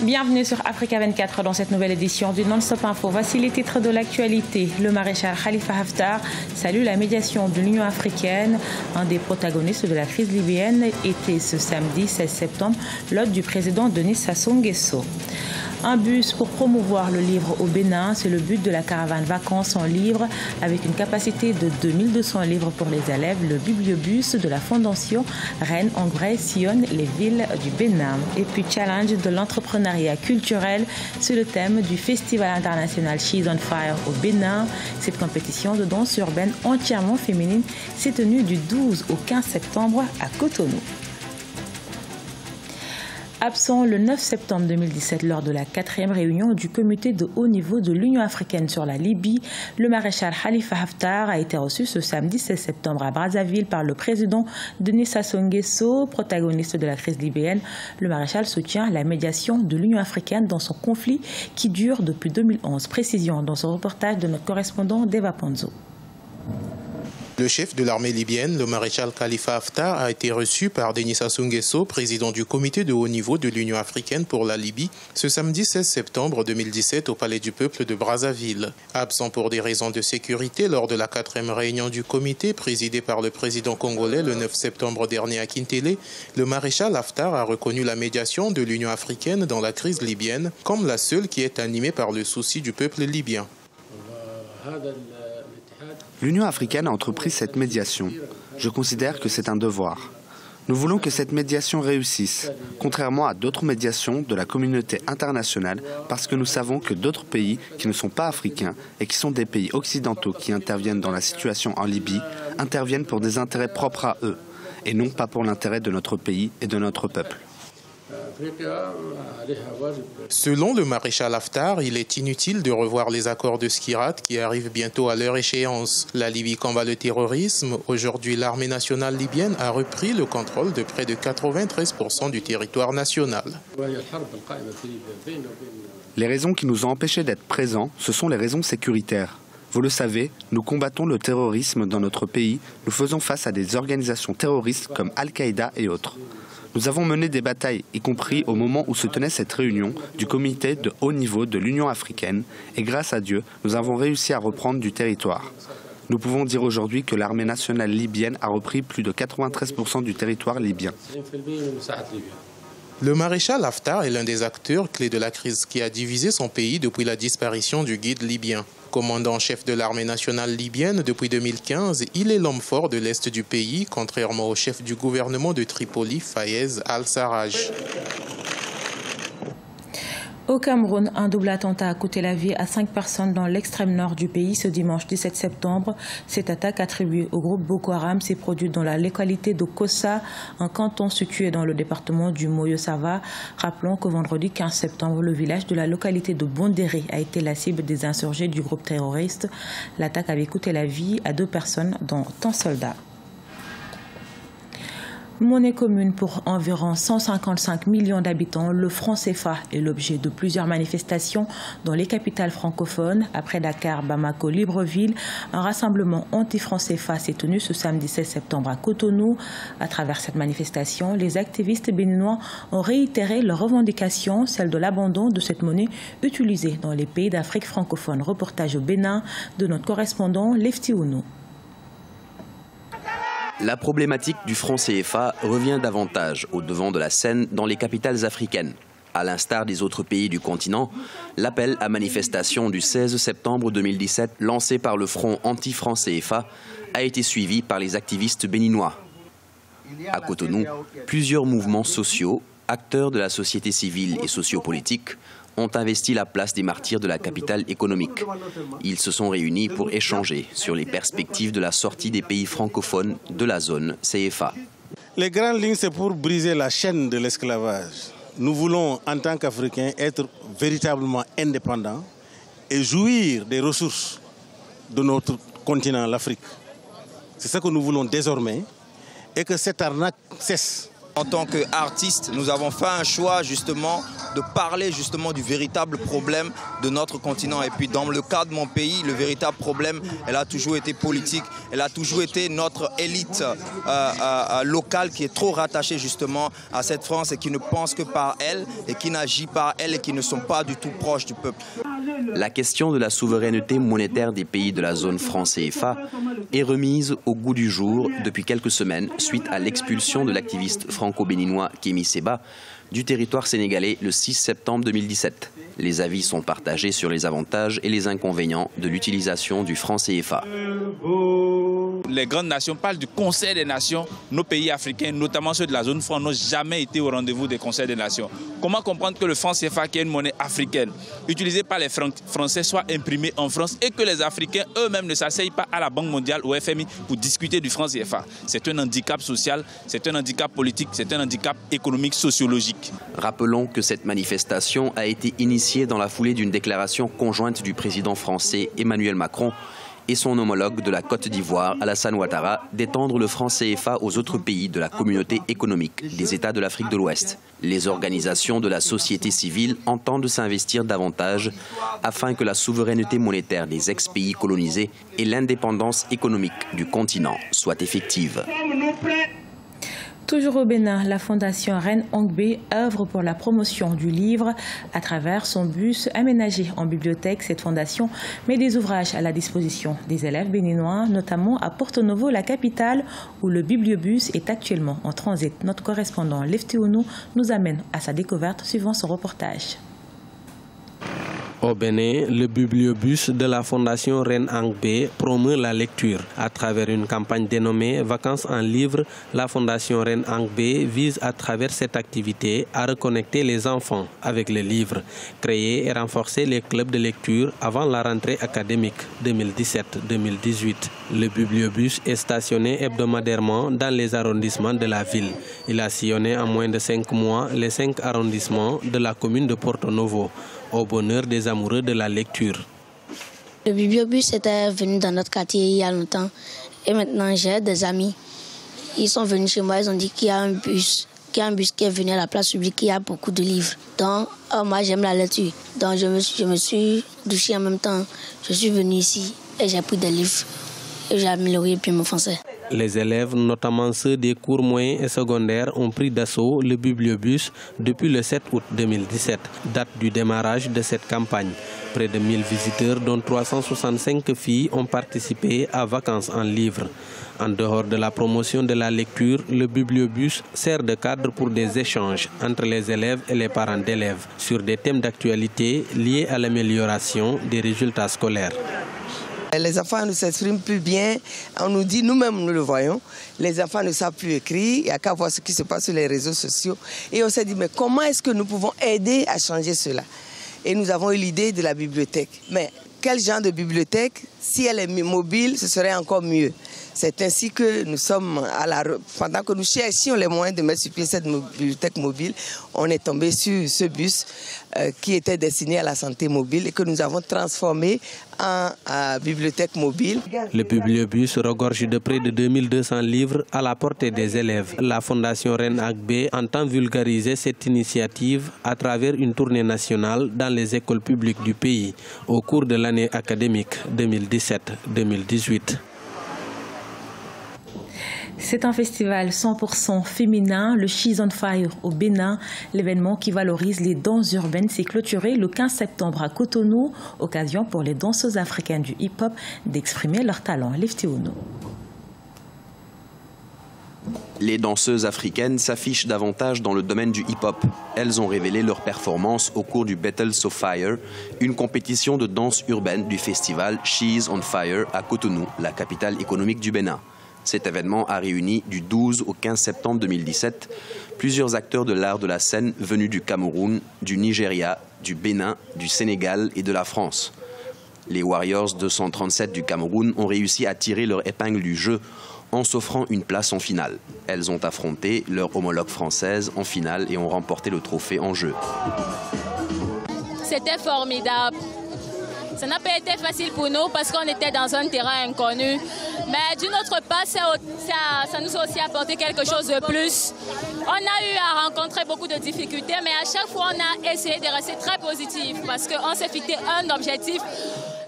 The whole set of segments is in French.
Bienvenue sur Africa 24 dans cette nouvelle édition du Non-Stop Info. Voici les titres de l'actualité. Le maréchal Khalifa Haftar salue la médiation de l'Union africaine. Un des protagonistes de la crise libyenne était ce samedi 16 septembre l'hôte du président Denis Sassou Nguesso. Un bus pour promouvoir le livre au Bénin, c'est le but de la caravane Vacances en livres avec une capacité de 2200 livres pour les élèves. Le bibliobus de la Fondation Reine Angrès sillonne les villes du Bénin. Et puis challenge de l'entrepreneuriat culturel, c'est le thème du Festival international She's on Fire au Bénin. Cette compétition de danse urbaine entièrement féminine s'est tenue du 12 au 15 septembre à Cotonou. Absent le 9 septembre 2017 lors de la 4e réunion du comité de haut niveau de l'Union africaine sur la Libye, le maréchal Khalifa Haftar a été reçu ce samedi 16 septembre à Brazzaville par le président Denis Sassou Nguesso, protagoniste de la crise libyenne. Le maréchal soutient la médiation de l'Union africaine dans son conflit qui dure depuis 2011. Précision dans ce reportage de notre correspondant Deva Ponzo. Le chef de l'armée libyenne, le maréchal Khalifa Haftar, a été reçu par Denis Sassou Nguesso, président du comité de haut niveau de l'Union africaine pour la Libye, ce samedi 16 septembre 2017 au Palais du Peuple de Brazzaville. Absent pour des raisons de sécurité lors de la 4e réunion du comité, présidée par le président congolais le 9 septembre dernier à Kintélé, le maréchal Haftar a reconnu la médiation de l'Union africaine dans la crise libyenne comme la seule qui est animée par le souci du peuple libyen. L'Union africaine a entrepris cette médiation. Je considère que c'est un devoir. Nous voulons que cette médiation réussisse, contrairement à d'autres médiations de la communauté internationale, parce que nous savons que d'autres pays qui ne sont pas africains et qui sont des pays occidentaux qui interviennent dans la situation en Libye, interviennent pour des intérêts propres à eux, et non pas pour l'intérêt de notre pays et de notre peuple. Selon le maréchal Haftar, il est inutile de revoir les accords de Skirat qui arrivent bientôt à leur échéance. La Libye combat le terrorisme. Aujourd'hui, l'armée nationale libyenne a repris le contrôle de près de 93% du territoire national. Les raisons qui nous ont empêchés d'être présents, ce sont les raisons sécuritaires. Vous le savez, nous combattons le terrorisme dans notre pays. Nous faisons face à des organisations terroristes comme Al-Qaïda et autres. Nous avons mené des batailles, y compris au moment où se tenait cette réunion du comité de haut niveau de l'Union africaine, et grâce à Dieu, nous avons réussi à reprendre du territoire. Nous pouvons dire aujourd'hui que l'armée nationale libyenne a repris plus de 93% du territoire libyen. Le maréchal Haftar est l'un des acteurs clés de la crise qui a divisé son pays depuis la disparition du guide libyen. Commandant-chef de l'armée nationale libyenne depuis 2015, il est l'homme fort de l'Est du pays, contrairement au chef du gouvernement de Tripoli, Fayez al-Sarraj. Au Cameroun, un double attentat a coûté la vie à 5 personnes dans l'extrême nord du pays ce dimanche 17 septembre. Cette attaque attribuée au groupe Boko Haram s'est produite dans la localité de Kossa, un canton situé dans le département du Moyo-Sava. Rappelons que vendredi 15 septembre, le village de la localité de Bondéré a été la cible des insurgés du groupe terroriste. L'attaque avait coûté la vie à 2 personnes, dont un soldat. Monnaie commune pour environ 155 millions d'habitants, le franc CFA est l'objet de plusieurs manifestations dans les capitales francophones. Après Dakar, Bamako, Libreville, un rassemblement anti-franc CFA s'est tenu ce samedi 16 septembre à Cotonou. À travers cette manifestation, les activistes béninois ont réitéré leurs revendications, celle de l'abandon de cette monnaie utilisée dans les pays d'Afrique francophone. Reportage au Bénin de notre correspondant Lefti Ounou. La problématique du franc CFA revient davantage au devant de la scène dans les capitales africaines. À l'instar des autres pays du continent, l'appel à manifestation du 16 septembre 2017 lancé par le Front anti-franc CFA a été suivi par les activistes béninois. À Cotonou, plusieurs mouvements sociaux, acteurs de la société civile et sociopolitique, ont investi la place des martyrs de la capitale économique. Ils se sont réunis pour échanger sur les perspectives de la sortie des pays francophones de la zone CFA. Les grandes lignes, c'est pour briser la chaîne de l'esclavage. Nous voulons, en tant qu'Africains, être véritablement indépendants et jouir des ressources de notre continent, l'Afrique. C'est ça que nous voulons désormais et que cette arnaque cesse. En tant qu'artistes, nous avons fait un choix justement de parler justement du véritable problème de notre continent. Et puis dans le cas de mon pays, le véritable problème, elle a toujours été politique, elle a toujours été notre élite locale qui est trop rattachée justement à cette France et qui ne pense que par elle et qui n'agit par elle et qui ne sont pas du tout proches du peuple. La question de la souveraineté monétaire des pays de la zone franc CFA est remise au goût du jour depuis quelques semaines suite à l'expulsion de l'activiste franco-béninois Kémi Séba du territoire sénégalais le 6 septembre 2017. Les avis sont partagés sur les avantages et les inconvénients de l'utilisation du franc CFA. Les grandes nations parlent du Conseil des Nations. Nos pays africains, notamment ceux de la zone franc, n'ont jamais été au rendez-vous des Conseils des Nations. Comment comprendre que le franc CFA, qui est une monnaie africaine, utilisée par les Français, soit imprimé en France et que les Africains eux-mêmes ne s'asseyent pas à la Banque mondiale ou au FMI pour discuter du franc CFA? C'est un handicap social, c'est un handicap politique, c'est un handicap économique, sociologique. Rappelons que cette manifestation a été initiée dans la foulée d'une déclaration conjointe du président français Emmanuel Macron et son homologue de la Côte d'Ivoire, Alassane Ouattara, d'étendre le franc CFA aux autres pays de la communauté économique des États de l'Afrique de l'Ouest. Les organisations de la société civile entendent s'investir davantage afin que la souveraineté monétaire des ex-pays colonisés et l'indépendance économique du continent soient effectives. Toujours au Bénin, la Fondation Reine Angbé œuvre pour la promotion du livre à travers son bus aménagé en bibliothèque. Cette fondation met des ouvrages à la disposition des élèves béninois, notamment à Porto Novo, la capitale, où le bibliobus est actuellement en transit. Notre correspondant Lefteounou nous amène à sa découverte suivant son reportage. Au Bénin, le bibliobus de la Fondation Reine Angbé promeut la lecture. À travers une campagne dénommée Vacances en livre, la Fondation Reine Angbé vise à travers cette activité à reconnecter les enfants avec les livres, créer et renforcer les clubs de lecture avant la rentrée académique 2017-2018. Le bibliobus est stationné hebdomadairement dans les arrondissements de la ville. Il a sillonné en moins de 5 mois les 5 arrondissements de la commune de Porto Novo, au bonheur des amoureux de la lecture. Le bibliobus était venu dans notre quartier il y a longtemps et maintenant j'ai des amis. Ils sont venus chez moi, ils ont dit qu'il y a un bus qui est venu à la place publique, il y a beaucoup de livres. Donc moi j'aime la lecture, donc je me suis douchée en même temps. Je suis venue ici et j'ai pris des livres et j'ai amélioré puis mon français. Les élèves, notamment ceux des cours moyens et secondaires, ont pris d'assaut le bibliobus depuis le 7 août 2017, date du démarrage de cette campagne. Près de 1000 visiteurs, dont 365 filles, ont participé à Vacances en livre. En dehors de la promotion de la lecture, le bibliobus sert de cadre pour des échanges entre les élèves et les parents d'élèves sur des thèmes d'actualité liés à l'amélioration des résultats scolaires. Les enfants ne s'expriment plus bien, on nous dit, nous-mêmes nous le voyons, les enfants ne savent plus écrire, il n'y a qu'à voir ce qui se passe sur les réseaux sociaux. Et on s'est dit, mais comment est-ce que nous pouvons aider à changer cela? Et nous avons eu l'idée de la bibliothèque. Mais quel genre de bibliothèque? Si elle est mobile, ce serait encore mieux. C'est ainsi que nous sommes, pendant que nous cherchions les moyens de mettre sur pied cette bibliothèque mobile, on est tombé sur ce bus qui était destiné à la santé mobile et que nous avons transformé en bibliothèque mobile. Le bibliobus regorge de près de 2200 livres à la portée des élèves. La Fondation Reine Angbé entend vulgariser cette initiative à travers une tournée nationale dans les écoles publiques du pays au cours de l'année académique 2017-2018. C'est un festival 100% féminin, le She's on Fire au Bénin. L'événement qui valorise les danses urbaines s'est clôturé le 15 septembre à Cotonou, occasion pour les danseuses africaines du hip-hop d'exprimer leur talent. Lefteounou. Les danseuses africaines s'affichent davantage dans le domaine du hip-hop. Elles ont révélé leur performance au cours du Battles of Fire, une compétition de danse urbaine du festival She's on Fire à Cotonou, la capitale économique du Bénin. Cet événement a réuni du 12 au 15 septembre 2017 plusieurs acteurs de l'art de la scène venus du Cameroun, du Nigeria, du Bénin, du Sénégal et de la France. Les Warriors 237 du Cameroun ont réussi à tirer leur épingle du jeu en s'offrant une place en finale. Elles ont affronté leur homologue française en finale et ont remporté le trophée en jeu. C'était formidable. Ça n'a pas été facile pour nous parce qu'on était dans un terrain inconnu. Mais d'une autre part, ça nous a aussi apporté quelque chose de plus. On a eu à rencontrer beaucoup de difficultés, mais à chaque fois, on a essayé de rester très positif parce qu'on s'est fixé un objectif.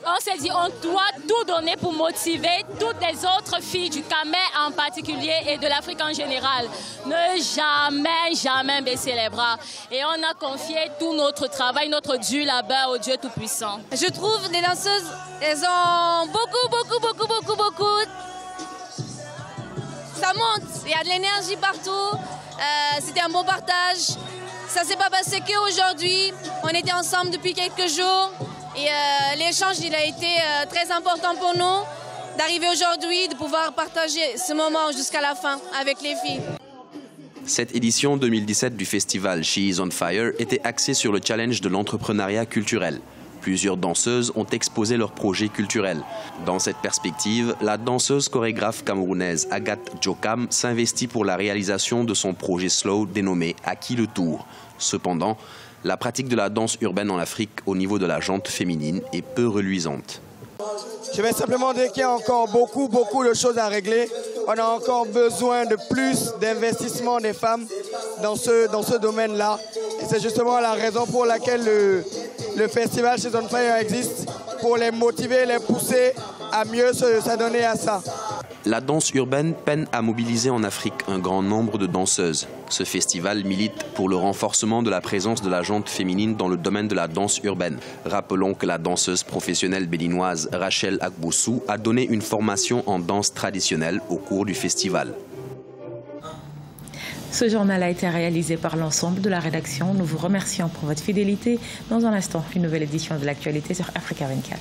On s'est dit on doit tout donner pour motiver toutes les autres filles du Camer en particulier et de l'Afrique en général. Ne jamais baisser les bras. Et on a confié tout notre travail, notre Dieu là-bas au Dieu Tout-Puissant. Je trouve les danseuses, elles ont beaucoup. Ça monte, il y a de l'énergie partout. C'était un bon partage. Ça ne s'est pas passé qu'aujourd'hui. On était ensemble depuis quelques jours. Et l'échange, il a été très important pour nous d'arriver aujourd'hui, de pouvoir partager ce moment jusqu'à la fin avec les filles. Cette édition 2017 du festival She is on Fire était axée sur le challenge de l'entrepreneuriat culturel. Plusieurs danseuses ont exposé leurs projets culturels. Dans cette perspective, la danseuse chorégraphe camerounaise Agathe Djokam s'investit pour la réalisation de son projet slow dénommé À qui le tour. Cependant, la pratique de la danse urbaine en Afrique au niveau de la gente féminine est peu reluisante. Je vais simplement dire qu'il y a encore beaucoup de choses à régler. On a encore besoin de plus d'investissement des femmes dans ce domaine-là. Et c'est justement la raison pour laquelle le festival She is on Fire existe, pour les motiver, les pousser à mieux s'adonner à ça. La danse urbaine peine à mobiliser en Afrique un grand nombre de danseuses. Ce festival milite pour le renforcement de la présence de la gente féminine dans le domaine de la danse urbaine. Rappelons que la danseuse professionnelle béninoise Rachel Agboussou a donné une formation en danse traditionnelle au cours du festival. Ce journal a été réalisé par l'ensemble de la rédaction. Nous vous remercions pour votre fidélité. Dans un instant, une nouvelle édition de l'actualité sur Africa 24.